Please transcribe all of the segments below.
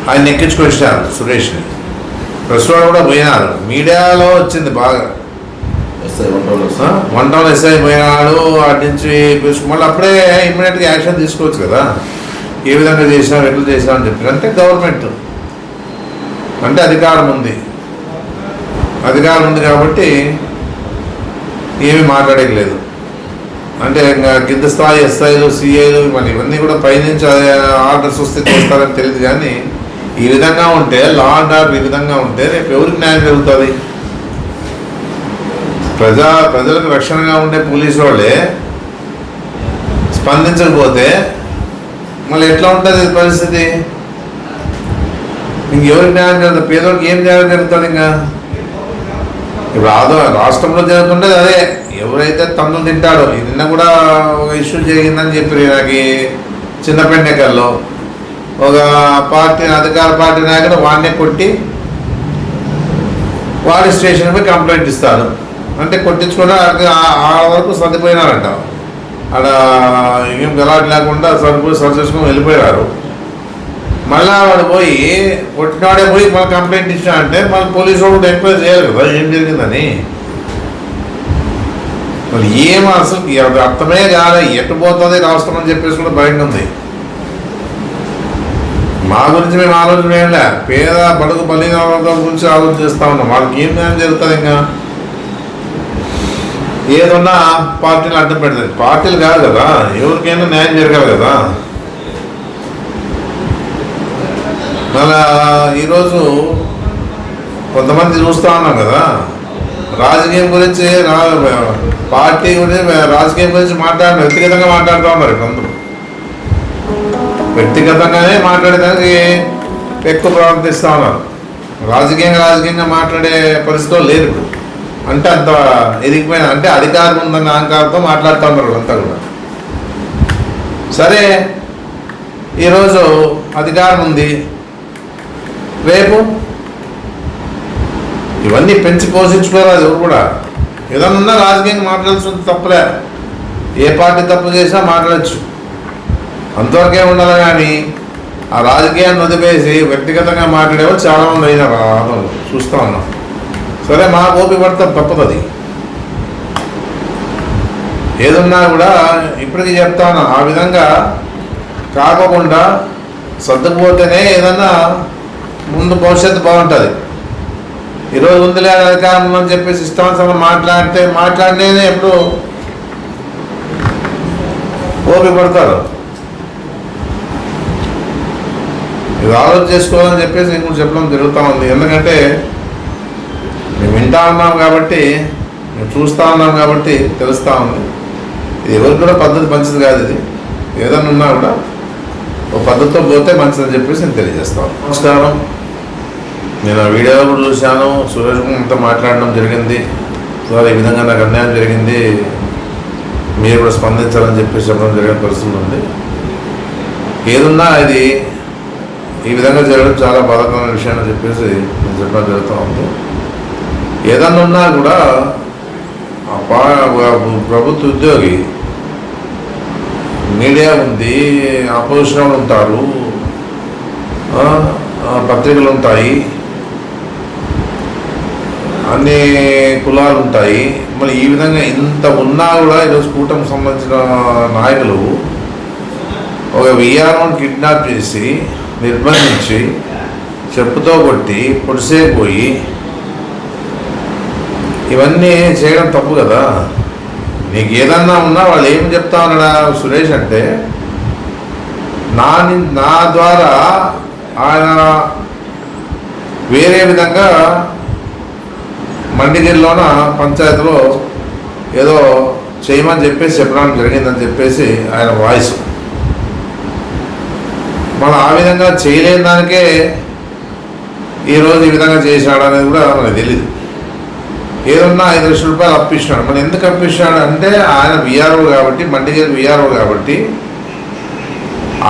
ఆయన ఎక్కించుకొచ్చారు సురేష్ని. ప్రెస్ వాళ్ళు కూడా పోయినారు, మీడియాలో వచ్చింది బాగా. వన్ టౌన్ ఎస్ఐ పోయినాడు, వాటి నుంచి మళ్ళీ అప్పుడే ఇమ్మీడియట్గా యాక్షన్ తీసుకోవచ్చు కదా, ఏ విధంగా చేసినాం ఎట్లా చేసినామని చెప్పి. అంటే గవర్నమెంట్ అంటే అధికారం ఉంది కాబట్టి ఏమీ మాట్లాడలేదు. అంటే ఇంకా కింద స్థాయి ఎస్ఐలు సిఐలు మళ్ళీ ఇవన్నీ కూడా పైనుంచి ఆర్డర్స్ వస్తే చేస్తారని తెలియదు. కానీ ఈ విధంగా ఉంటే, లా అండ్ ఆర్డర్ ఈ విధంగా ఉంటే రేపు ఎవరికి న్యాయం జరుగుతుంది? ప్రజలకు రక్షణగా ఉండే పోలీసు వాళ్ళే స్పందించకపోతే మళ్ళీ ఎట్లా ఉంటుంది పరిస్థితి? ఇంకెవరికి న్యాయం జరుగుతుంది? పేదోడికి ఏం న్యాయం జరుగుతుంది? ఇంకా ఇప్పుడు రాష్ట్రంలో జరుగుతుంటే అదే, ఎవరైతే తన్నులు తింటాడో. నిన్న కూడా ఒక ఇష్యూ జరిగిందని చెప్పి నాకు చిన్నపెండెకల్లో ఒక పార్టీ అధికార పార్టీ నాయకుడు వాడినే కొట్టి వాడి స్టేషన్పై కంప్లైంట్ ఇస్తాడు. అంటే కొట్టించుకుంటే ఆ వరకు సర్దిపోయినారంట. ఆడ ఏం గలాట్ లేకుండా సరిచేసుకొని వెళ్ళిపోయారు. మళ్ళా వాడు పోయి కొట్టినాడే పోయి మళ్ళీ కంప్లైంట్ ఇచ్చాడంటే మళ్ళీ పోలీసు వాళ్ళు ఎంక్వైరీ చేయాలి కదా ఏం జరిగిందని. మరి ఏం అసలు అర్థమే కాదు, ఎట్టు పోతుంది రాష్ట్రం అని చెప్పేసి కూడా భయంగా ఉంది. మా గురించి మేము ఆలోచన ఏంలే, పేద బడుగు బలిన గురించి ఆలోచన చేస్తూ ఉన్నాం. వాళ్ళకి ఏం న్యాయం జరుగుతుంది? ఇంకా ఏదన్నా పార్టీలు అడ్డం పెడతాయి. పార్టీలు కాదు కదా, ఎవరికైనా న్యాయం జరగాలి కదా. మళ్ళా ఈరోజు కొంతమంది చూస్తూ ఉన్నాం కదా, రాజకీయం గురించి పార్టీ గురించి రాజకీయం గురించి వ్యక్తిగతంగా మాట్లాడుతూ ఉన్నారు. కొందరు వ్యక్తిగతంగానే మాట్లాడేదానికి ఎక్కువ ప్రవర్తిస్తూ ఉన్నారు. రాజకీయంగా మాట్లాడే పరిస్థితిలో లేదు ఇప్పుడు. అంటే అంత ఎదిగిపోయిన, అంటే అధికారం ఉందన్న అహంకారంతో మాట్లాడుతూ ఉన్నారు అంతా కూడా. సరే, ఈరోజు అధికారం ఉంది, రేపు ఇవన్నీ పెంచి పోషించుకోరాదు ఎవరు కూడా. ఏదన్నా రాజకీయంగా మాట్లాడాల్సింది తప్పలే, ఏ పార్టీ తప్పు చేసినా మాట్లాడచ్చు, అంతవరకే ఉండాలి. కానీ ఆ రాజకీయాన్ని వదిలేసి వ్యక్తిగతంగా మాట్లాడేవాళ్ళు చాలామంది అయినారు. ఆదంలో చూస్తూ ఉన్నాం. సరే, మా ఓపిక పడతాం, తప్పదు. అది ఏదున్నా కూడా ఇప్పటికీ చెప్తాను, ఆ విధంగా కాకుండా సర్దుకుపోతేనే ఏదన్నా ముందు భవిష్యత్తు బాగుంటుంది. ఈరోజు ఉందిలే అధికారంలో అని చెప్పేసి ఇష్టానుసారం మాట్లాడితేనే ఎప్పుడు ఓపిక పడతారు. ఇది ఆలోచన చేసుకోవాలని చెప్పేసి ఇంకొక చెప్పడం జరుగుతూ ఉంది. ఎందుకంటే మేము వింటా ఉన్నాం కాబట్టి, మేము చూస్తూ ఉన్నాం కాబట్టి తెలుస్తూ ఉంది. ఇది ఎవరికి కూడా పద్ధతి మంచిది కాదు. ఇది ఏదైనా ఉన్నా కూడా ఒక పద్ధతితో పోతే మంచిదని చెప్పేసి నేను తెలియజేస్తాను. నమస్కారం. నేను ఆ వీడియోలో కూడా చూశాను, సురేష్ అంతా మాట్లాడడం జరిగింది. సార్, ఈ విధంగా నాకు అన్యాయం జరిగింది, మీరు కూడా స్పందించాలని చెప్పేసి చెప్పడం జరిగిన పరిస్థితి ఉంది. ఏదున్నా ఇది ఈ విధంగా జరగడం చాలా బాధాకరమైన విషయం అని చెప్పేసి నేను చెప్పడం జరుగుతూ ఉంది. ఏదన్నా ఉన్నా కూడా ప్రభుత్వ ఉద్యోగి, మీడియా ఉంది, అపోజిషన్ వాళ్ళు ఉంటారు, పత్రికలు ఉంటాయి, అన్ని కులాలు ఉంటాయి. మరి ఈ విధంగా ఇంత ఉన్నా కూడా ఈరోజు కూటమికి సంబంధించిన నాయకులు ఒక విఆర్ఓని కిడ్నాప్ చేసి నిర్బంధించి చెప్పుతో కొట్టి పొడిసేపోయి ఇవన్నీ చేయడం తప్పు కదా. నీకు ఏదన్నా ఉన్నా వాళ్ళు ఏం చెప్తా ఉన్నాడా సురేష్ అంటే, నా ద్వారా ఆయన వేరే విధంగా మండిగిరిలోన పంచాయతీలో ఏదో చేయమని చెప్పేసి చెప్పడం జరిగిందని చెప్పేసి ఆయన వాయిస్. మనం ఆ విధంగా చేయలేని దానికే ఈరోజు ఈ విధంగా చేశాడు అనేది కూడా మనకు తెలియదు. ఏదన్నా 5 లక్షల రూపాయలు అప్పిస్తున్నాడు. మనం ఎందుకు అప్పిస్తున్నాడు అంటే, ఆయన విఆర్ఓ కాబట్టి, మండిగిరి విఆర్ఓ కాబట్టి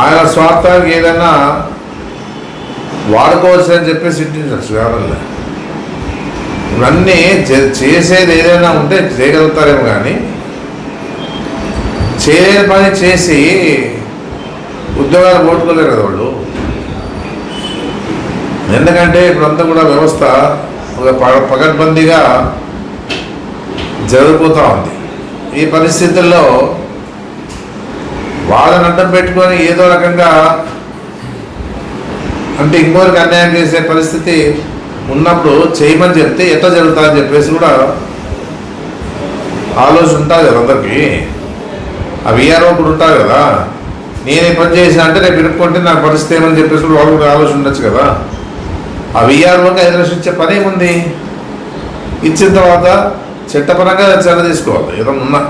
ఆయన స్వార్థానికి ఏదైనా వాడుకోవచ్చు అని చెప్పేసి ఇట్టించచ్చు. కావాలి ఇవన్నీ చేసేది ఏదైనా ఉంటే చేయగలుగుతారేమో, కానీ చేయలేని పని చేసి ఉద్యోగాలు పోగొట్టుకోలేరు కదా వాళ్ళు. ఎందుకంటే ఇప్పుడంతా కూడా వ్యవస్థ ఒక పకడ్బందీగా జరిగిపోతూ ఉంది. ఈ పరిస్థితుల్లో వాళ్ళని అడ్డం పెట్టుకొని ఏదో రకంగా అంటే ఇంకోరికి అన్యాయం చేసే పరిస్థితి ఉన్నప్పుడు చేయమని చెప్తే ఎట్లా జరుగుతుందని చెప్పేసి కూడా ఆలోచన ఉంటుంది కదా అందరికీ. ఆ విఆర్ఓ కూడా ఉంటారు కదా, నేను ఏ పని చేసినా అంటే రేపు ఇరుక్కుంటే నాకు పరిస్థితి ఏమని చెప్పేసి కూడా వాళ్ళు కూడా ఆలోచన ఉండొచ్చు కదా. ఆ విఆర్ఓకి 5 లక్షలు ఇచ్చే పని ఏముంది? ఇచ్చిన తర్వాత చట్టపరంగా చర్య తీసుకోవాలి. ఏదన్నా ఉన్నా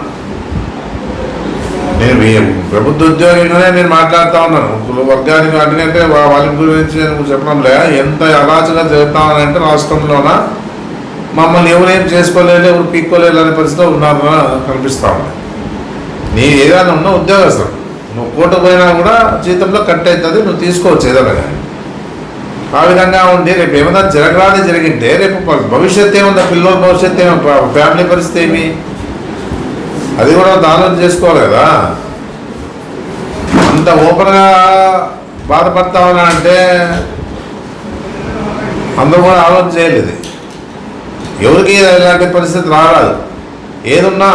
నేను ప్రభుత్వ ఉద్యోగిగానే నేను మాట్లాడుతూ ఉన్నాను. వర్గానికి అంటే వాళ్ళ గురించి నేను చెప్పడంలే. ఎంత అరాచగా జరుగుతామనంటే రాష్ట్రంలోన మమ్మల్ని ఎవరేం చేసుకోలేదు, ఎవరు పీక్కోలేదు అనే పరిస్థితిలో ఉన్నారని కనిపిస్తూ ఉంది. నీ ఏదైనా ఉన్నా ఉద్యోగస్తులు నువ్వు కోర్టు పోయినా కూడా జీతంలో కట్ అవుతుంది, నువ్వు తీసుకోవచ్చు ఏదైనా కానీ. ఆ విధంగా ఉండి రేపు ఏమైనా జరగరాని జరిగింటే రేపు భవిష్యత్తు ఏముంది, పిల్లల భవిష్యత్తు ఏమో, ఫ్యామిలీ పరిస్థితి ఏమి, అది కూడా ఆలోచన చేసుకోవాలి కదా. అంత ఓపెన్గా బాధపడతా ఉన్నా అంటే అందరూ కూడా ఆలోచన చేయలేదు. ఎవరికి ఇలాంటి పరిస్థితి రారాదు. ఏదున్నా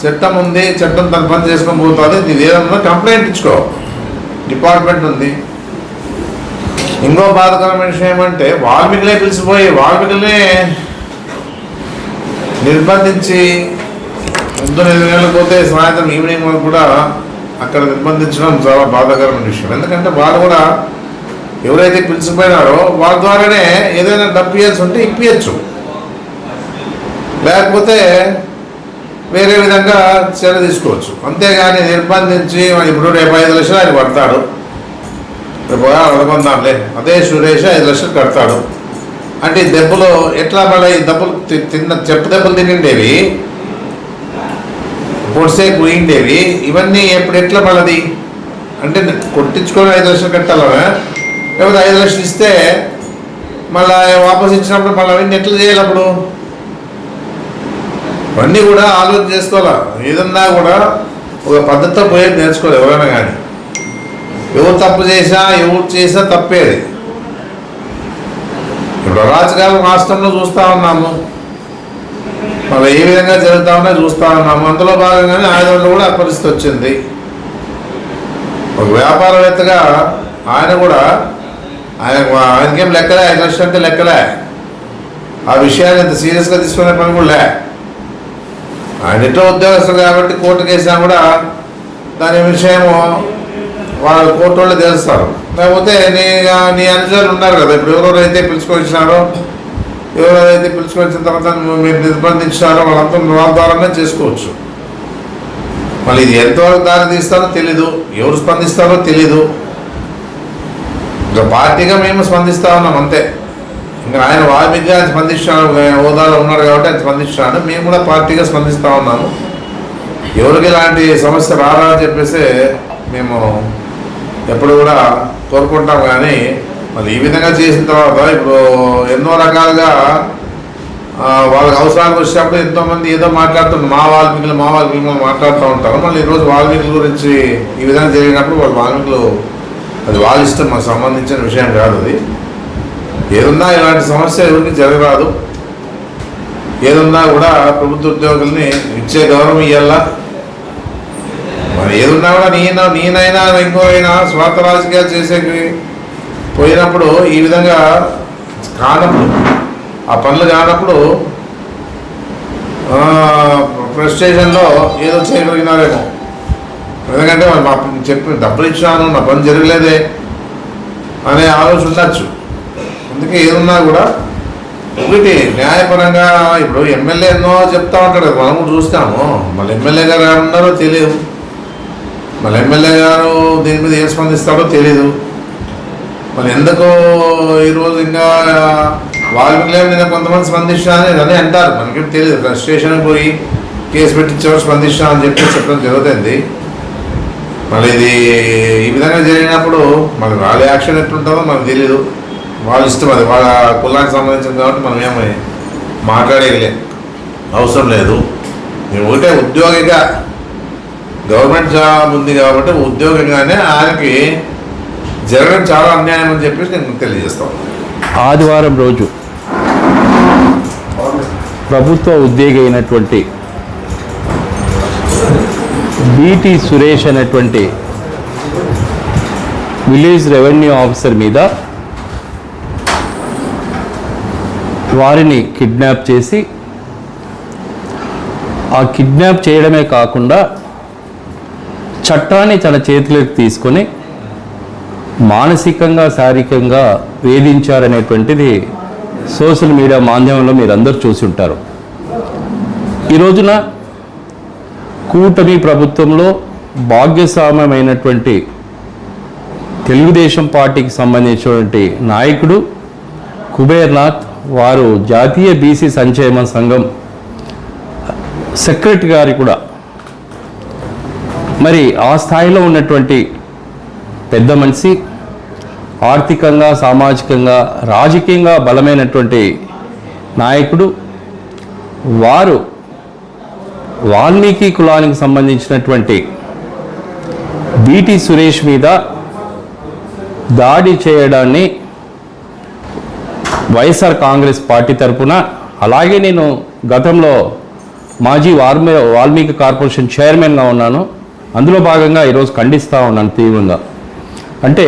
చట్టం ఉంది, చట్టం తన పని చేసుకొని పోతుంది. నీది ఏదన్నా కంప్లైంట్ ఇచ్చుకో, డిపార్ట్మెంట్ ఉంది. ఇంకో బాధకరమైన విషయం ఏమంటే వాల్మీకిలే పిలిచిపోయి వాల్మీకిలనే నిర్బంధించి పొద్దున 8 గంటలకు పోతే సాయంత్రం ఈవినింగ్ వరకు కూడా అక్కడ నిర్బంధించడం చాలా బాధాకరమైన విషయం. ఎందుకంటే వాళ్ళు కూడా ఎవరైతే పిలిచిపోయినారో వాళ్ళ ద్వారానే ఏదైనా డబ్బు ఇవ్వాల్సి ఉంటే ఇప్పించచ్చు, లేకపోతే వేరే విధంగా చర్య తీసుకోవచ్చు. అంతేగాని నిర్బంధించి ఇప్పుడు రేపు 5 లక్షలు ఆయన పడతాడు, రేపు అనుకుందాంలే అదే సురేష్ 5 లక్షలు కడతాడు అంటే ఈ దెబ్బలు ఎట్లా మళ్ళీ ఈ దెబ్బలు చెప్పు దెబ్బలు తినిండేవి, పొడిసేపు పోయిండేవి, ఇవన్నీ ఎట్లా మళ్ళది అంటే కొట్టించుకొని 5 లక్షలు కట్టాలనే, లేకపోతే 5 లక్షలు ఇస్తే మళ్ళీ వాపస్ ఇచ్చినప్పుడు మళ్ళీ అవన్నీ ఎట్లా చేయాలి? అప్పుడు అవన్నీ కూడా ఆలోచన చేసుకోవాలా. ఏదన్నా కూడా ఒక పద్ధతితో పోయేది నేర్చుకోవాలి ఎవరైనా కానీ. ఎవరు తప్పు చేసినా తప్పేది. ఇప్పుడు అరాచకాలు రాష్ట్రంలో చూస్తూ ఉన్నాము, మళ్ళీ ఏ విధంగా జరుగుతూ ఉన్నా చూస్తూ ఉన్నాము. అందులో భాగంగానే ఆయన కూడా ఆ పరిస్థితి వచ్చింది. ఒక వ్యాపారవేత్తగా ఆయన కూడా ఆయనకేం లెక్కలే, 5 లక్షలు అంటే లెక్కలే. ఆ విషయాన్ని ఇంత సీరియస్గా తీసుకునే పని కూడా లే. ఆయన ఎన్నో ఉద్యోగస్తులు కాబట్టి కోర్టు కేసినా కూడా దాని విషయము వాళ్ళు కోర్టు వాళ్ళు తెలుస్తారు. లేకపోతే నీ అనుచరులు ఉన్నారు కదా, ఇప్పుడు ఎవరెవరైతే పిలుచుకొచ్చినారో ఎవరెవరైతే పిలుచుకొచ్చిన తర్వాత మీరు నిర్బంధించినారో వాళ్ళంతా వాళ్ళ ద్వారానే చేసుకోవచ్చు. మళ్ళీ ఇది ఎంతవరకు దారి తీస్తారో తెలీదు, ఎవరు స్పందిస్తారో తెలీదు. ఇంకా పార్టీగా మేము స్పందిస్తూ ఉన్నాం అంతే. ఇంకా ఆయన వాల్మీకిగా స్పందించాడు, హోదాలో ఉన్నాడు కాబట్టి ఆయన స్పందించాడు. మేము కూడా పార్టీగా స్పందిస్తూ ఉన్నాము. ఎవరికి ఇలాంటి సమస్య రారా అని చెప్పేసి మేము ఎప్పుడు కూడా కోరుకుంటాం. కానీ మరి ఈ విధంగా చేసిన తర్వాత ఇప్పుడు ఎన్నో రకాలుగా వాళ్ళకి అవసరాలకు వచ్చినప్పుడు ఎంతోమంది ఏదో మాట్లాడుతున్నారు, మా వాల్మీకులు మాట్లాడుతూ ఉంటారు. మళ్ళీ ఈరోజు వాల్మీకుల గురించి ఈ విధంగా జరిగినప్పుడు వాళ్ళు వాల్మీకులు అది వాళ్ళ ఇష్టం, మాకు సంబంధించిన విషయం కాదు. అది ఏదున్నా ఇలాంటి సమస్య ఎవరికి జరగరాదు. ఏదున్నా కూడా ప్రభుత్వ ఉద్యోగుల్ని ఇచ్చే గౌరవం ఇవ్వాలా. మరి ఏదున్నా కూడా నేనైనా ఇంకో అయినా స్వార్థ రాజకీయాలు చేసేకి పోయినప్పుడు ఈ విధంగా కానప్పుడు, ఆ పనులు కానప్పుడు ఫ్రస్ట్రేషన్లో ఏదో చేయగలిగినారేమో. ఎందుకంటే మరి మా చెప్పి డబ్బులు ఇచ్చాను, నా పని జరగలేదే అనే ఆలోచన ఉండొచ్చు. అందుకే ఏదున్నా కూడా ఒకటి న్యాయపరంగా ఇప్పుడు ఎమ్మెల్యే ఎన్నో చెప్తా ఉంటాడు, మనం కూడా చూస్తాము. మళ్ళీ ఎమ్మెల్యే గారు ఉన్నారో తెలియదు, మళ్ళీ ఎమ్మెల్యే గారు దీని మీద ఏం స్పందిస్తాడో తెలీదు. మరి ఎందుకు ఈరోజు ఇంకా వాల్మీకి నేను కొంతమంది స్పందించినా అని అంటారు, మనకేం తెలియదు. స్టేషన్కి పోయి కేసు పెట్టించేవారు స్పందించినా అని చెప్పడం జరుగుతుంది. మళ్ళీ ఇది ఈ విధంగా జరిగినప్పుడు మరి వాళ్ళ యాక్షన్ ఎట్లుంటుందో మనకు తెలీదు. వాళ్ళ ఇష్టం, అది వాళ్ళ కులానికి సంబంధించింది కాబట్టి మనం ఏమీ మాట్లాడేయలే, అవసరం లేదు. మేము ఒకటే ఉద్యోగిగా గవర్నమెంట్ జాబ్ ఉంది కాబట్టి ఉద్యోగంగానే ఆయనకి జరగడం చాలా అన్యాయం అని చెప్పేసి నేను తెలియజేస్తాను. ఆదివారం రోజు ప్రభుత్వ ఉద్యోగి అయినటువంటి బీటీ సురేష్ అనేటువంటి విలేజ్ రెవెన్యూ ఆఫీసర్ మీద వారిని కిడ్నాప్ చేసి, ఆ కిడ్నాప్ చేయడమే కాకుండా చట్టాన్ని తన చేతిలోకి తీసుకొని మానసికంగా శారీరకంగా వేధించారనేటువంటిది సోషల్ మీడియా మాధ్యమంలో మీరందరూ చూసి ఉంటారు. ఈ రోజున కూటమి ప్రభుత్వంలో భాగ్యస్వామ్యమైనటువంటి తెలుగుదేశం పార్టీకి సంబంధించినటువంటి నాయకుడు కుబేర్నాథ్ వారు జాతీయ బీసీ సంక్షేమ సంఘం సెక్రటరీ గారి కూడా మరి ఆ స్థాయిలో ఉన్నటువంటి పెద్ద మనిషి, ఆర్థికంగా సామాజికంగా రాజకీయంగా బలమైనటువంటి నాయకుడు, వారు వాల్మీకి కులానికి సంబంధించినటువంటి బీటీ సురేష్ మీద దాడి చేయడాన్ని వైఎస్ఆర్ కాంగ్రెస్ పార్టీ తరఫున, అలాగే నేను గతంలో మాజీ వాల్మీకి కార్పొరేషన్ చైర్మన్గా ఉన్నాను, అందులో భాగంగా ఈరోజు ఖండిస్తూ ఉన్నాను తీవ్రంగా. అంటే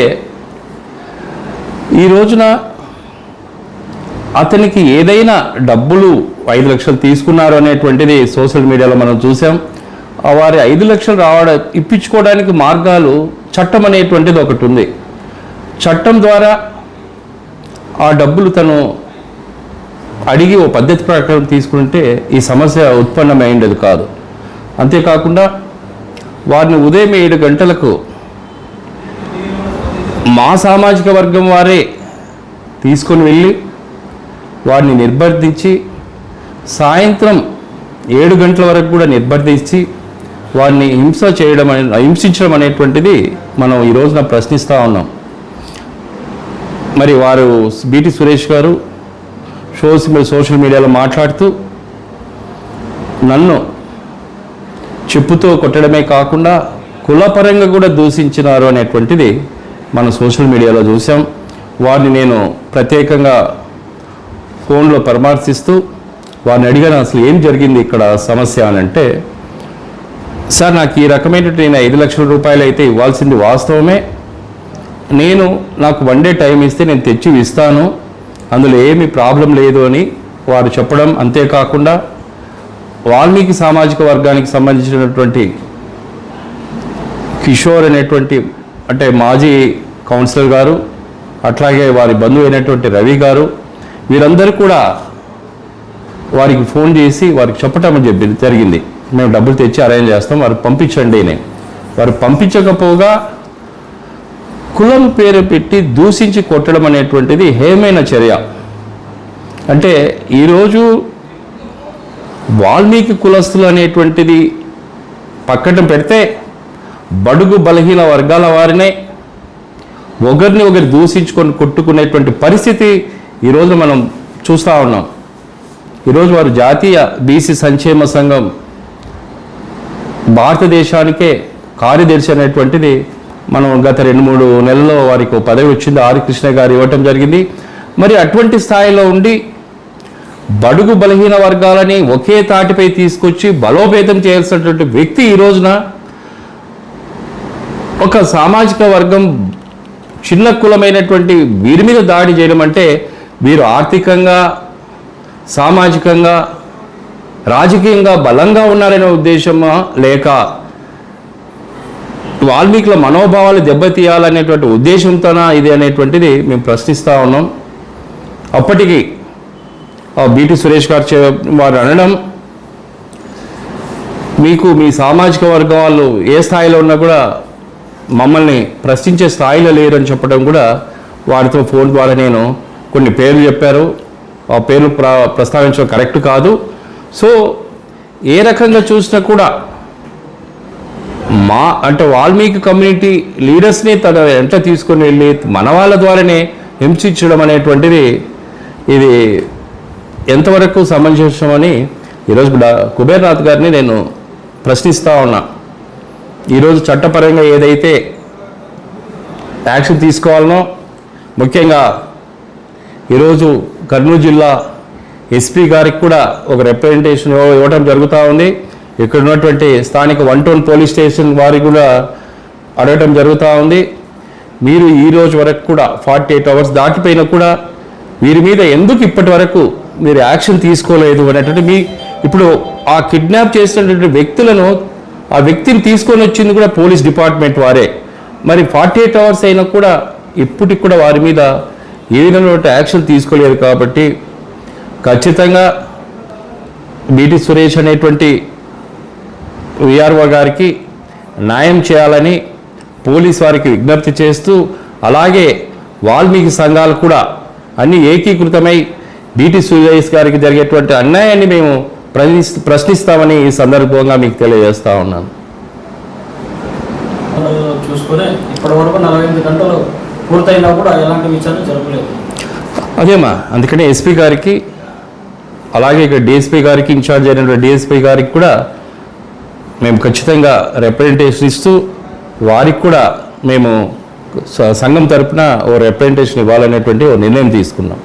ఈ రోజున అతనికి ఏదైనా డబ్బులు 5 లక్షలు తీసుకున్నారు అనేటువంటిది సోషల్ మీడియాలో మనం చూసాం. వారి 5 లక్షలు ఇప్పించుకోవడానికి మార్గాలు, చట్టం అనేటువంటిది ఒకటి ఉంది. చట్టం ద్వారా ఆ డబ్బులు తను అడిగి ఓ పద్ధతి ప్రకారం తీసుకుంటే ఈ సమస్య ఉత్పన్నమైండేది కాదు. అంతేకాకుండా వారిని ఉదయం 7 గంటలకు మా సామాజిక వర్గం వారే తీసుకొని వెళ్ళి వారిని నిర్బంధించి సాయంత్రం 7 గంటల వరకు కూడా నిర్బంధించి వారిని హింసించడం అనేటువంటిది మనం ఈ రోజున ప్రశ్నిస్తూ ఉన్నాం. మరి వారు బీటీ సురేష్ గారు సోషల్ మీడియాలో మాట్లాడుతూ నన్ను చెప్పుతో కొట్టడమే కాకుండా కులపరంగా కూడా దూషించినారు అనేటువంటిది మనం సోషల్ మీడియాలో చూసాం. వారిని నేను ప్రత్యేకంగా ఫోన్లో పరామర్శిస్తూ వారిని అడిగాను, అసలు ఏం జరిగింది ఇక్కడ సమస్య అని అంటే, సార్ నాకు ఈ రకమైనటువంటి నేను 5 లక్షల రూపాయలు అయితే ఇవ్వాల్సింది వాస్తవమే, నాకు 1 డే టైం ఇస్తే నేను తెచ్చి ఇస్తాను, అందులో ఏమీ ప్రాబ్లం లేదు అని వారు చెప్పడం. అంతేకాకుండా వాల్మీకి సామాజిక వర్గానికి సంబంధించినటువంటి కిషోర్ అనేటువంటి అంటే మాజీ కౌన్సిలర్ గారు, అట్లాగే వారి బంధువు అయినటువంటి రవి గారు, వీరందరూ కూడా వారికి ఫోన్ చేసి వారికి చెప్పటం జరిగింది, మేము డబ్బులు తెచ్చి అరేంజ్ చేస్తాం, వారు పంపించండి అని. వారు పంపించకపోగా కులం పేరు పెట్టి దూషించి కొట్టడం అనేటువంటిది హేమైన చర్య. అంటే ఈరోజు వాల్మీకి కులస్తులు అనేటువంటిది పక్కన పెడితే బడుగు బలహీన వర్గాల వారినే ఒకరిని ఒకరు దూషించుకొని కొట్టుకునేటువంటి పరిస్థితి ఈరోజు మనం చూస్తూ ఉన్నాం. ఈరోజు వారు జాతీయ బీసీ సంక్షేమ సంఘం భారతదేశానికే కార్యదర్శి అనేటువంటిది మనం గత 2-3 నెలల్లో వారికి పదవి వచ్చింది, ఆర్ కృష్ణ గారు ఇవ్వటం జరిగింది. మరి అటువంటి స్థాయిలో ఉండి బడుగు బలహీన వర్గాలని ఒకే తాటిపై తీసుకొచ్చి బలోపేతం చేయాల్సినటువంటి వ్యక్తి ఈ రోజున ఒక సామాజిక వర్గం చిన్న కులమైనటువంటి వీరి మీద దాడి చేయడం అంటే, వీరు ఆర్థికంగా సామాజికంగా రాజకీయంగా బలంగా ఉన్నారనే ఉద్దేశమా, లేక వాల్మీకుల మనోభావాలు దెబ్బతీయాలనేటువంటి ఉద్దేశంతోనా ఇది అనేటువంటిది మేము ప్రశ్నిస్తూ ఉన్నాం. అప్పటికి బీటీ సురేష్ గారు వారు అనడం, మీకు మీ సామాజిక వర్గం వాళ్ళు ఏ స్థాయిలో ఉన్నా కూడా మమ్మల్ని ప్రశ్నించే స్థాయిలో లేరని చెప్పడం కూడా వారితో ఫోన్ ద్వారా నేను కొన్ని పేర్లు చెప్పారు. ఆ పేర్లు ప్రస్తావించడం కరెక్ట్ కాదు. సో ఏ రకంగా చూసినా కూడా అంటే వాల్మీకి కమ్యూనిటీ లీడర్స్ని తన వెంట తీసుకొని వెళ్ళి మన వాళ్ళ ద్వారానే హింసించడం అనేటువంటిది ఇది ఎంతవరకు సమంజసమని ఈరోజు కుబేర్నాథ్ గారిని నేను ప్రశ్నిస్తూ ఉన్నా. ఈరోజు చట్టపరంగా ఏదైతే యాక్షన్ తీసుకోవాలనో, ముఖ్యంగా ఈరోజు కర్నూలు జిల్లా ఎస్పీ గారికి కూడా ఒక రిప్రజెంటేషన్ ఇవ్వడం జరుగుతూ ఉంది. ఇక్కడ ఉన్నటువంటి స్థానిక 1 పోలీస్ స్టేషన్ వారికి కూడా అడగటం జరుగుతూ ఉంది. మీరు ఈ రోజు వరకు కూడా 48 అవర్స్ దాటిపోయినా కూడా వీరి మీద ఎందుకు ఇప్పటి వరకు మీరు యాక్షన్ తీసుకోలేదు అనేటువంటి ఇప్పుడు ఆ కిడ్నాప్ చేసినటువంటి వ్యక్తులను ఆ వ్యక్తిని తీసుకొని వచ్చింది కూడా పోలీస్ డిపార్ట్మెంట్ వారే. మరి 48 అవర్స్ అయినా కూడా ఇప్పటికి కూడా వారి మీద ఏ విధమైనటువంటి యాక్షన్ తీసుకోలేదు. కాబట్టి ఖచ్చితంగా బీటీ సురేష్ అనేటువంటి విఆర్ఓ గారికి న్యాయం చేయాలని పోలీస్ వారికి విజ్ఞప్తి చేస్తూ, అలాగే వాల్మీకి సంఘాలు కూడా అన్ని ఏకీకృతమై బీటీ సురేష్ గారికి జరిగేటువంటి అన్యాయాన్ని మేము ప్రశ్నిస్తామని ఈ సందర్భంగా మీకు తెలియజేస్తా ఉన్నాను. చూసుకుని ఇప్పటి వరకు 48 గంటలు పూర్తయినా కూడా ఎలాంటి విచారణ జరగలేదు. అదేమా, అందుకనే ఎస్పీ గారికి అలాగే ఇక్కడ డిఎస్పీ గారికి ఇన్ఛార్జ్ అయినటువంటి డిఎస్పీ గారికి కూడా మేము ఖచ్చితంగా రిప్రజెంటేషన్ ఇస్తూ వారికి కూడా మేము సంఘం తరపున ఓ రిప్రజెంటేషన్ ఇవ్వాలనేటువంటి ఓ నిర్ణయం తీసుకున్నాం.